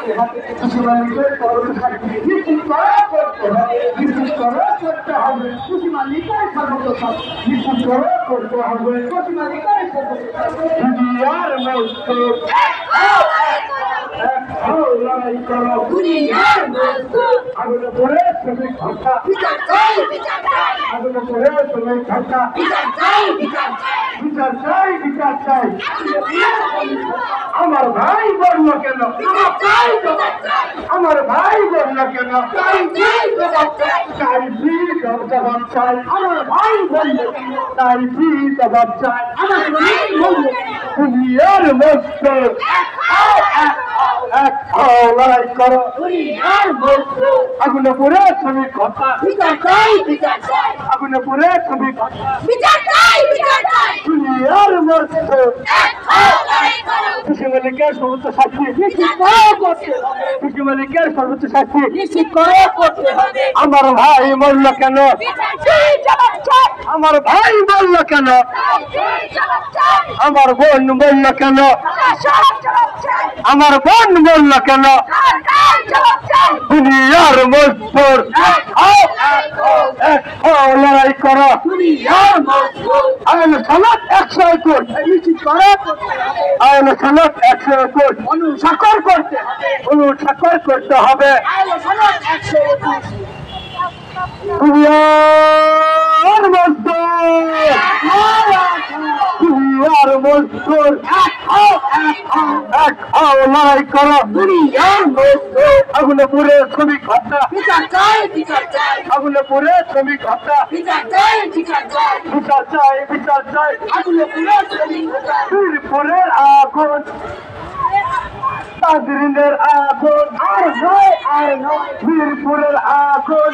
খুশি মালিকের সর্বোচ্চ শাস্তি নিশ্চিত করা করতে হবে, নিশ্চিত করা করতে হবে। খুশি মালিকের সর্বোচ্চ শাস্তি নিশ্চিত করা করতে হবে। খুশি মালিকের সর্বোচ্চ শাস্তি দুনিয়ার মজদুর লড়াই করো, দুনিয়ার মজদুর আগুনে পড়ে শ্রমিক হত্যা, আগুনে পড়ে শ্রমিক হত্যা, বিচার চাই, বিচার চাই। আমার ভাই বলল কেন, আমার ভাই বলল কেন, তাই ফি জবাব চাই। আমার ভাই বলল কেন, তাই ফি জবাব চাই। আমার ভাই বলল দুনিয়ার মজদুর এক হও, লড়াই করো, দুনিয়ার মজদুর আগুনে পড়ে শ্রমিক হত্যা, বিচার চাই, আগুনে পড়ে শ্রমিক হত্যা, বিচার চাই। দুনিয়ার মজদুর খুশি মালিকের সর্বোচ্চ শাস্তি নিশ্চিত করা করতে হবে, খুশি মালিকের সর্বোচ্চ শাস্তি নিশ্চিত করা করতে হবে। আমার ভাই বলল কেন, আমার ভাই বলল কেন, আমার বোন বলল কেন, আমার বোন বলল কেন, দুনিয়ার মজদুর লড়াই করো, দুনিয়ার মজদুর আইন সালাত 121 নিশ্চিত করা আইন সালাত 121 অনুস্বাক্ষর করতে হবে। দুনিয়ার মজদুর এক হও, লড়াই করো, দুনিয়ার মজদুর আগুনে পুড়ে শ্রমিক হত্যা, বিচার চাই, আগুনে পুড়ে শ্রমিক হত্যা, বিচার চাই, আগুনে পুড়ে শ্রমিক হত্যা, বীরপুরের আগুন, তাজরিনের আগুন, আর নয়, বীরপুরের আগুন।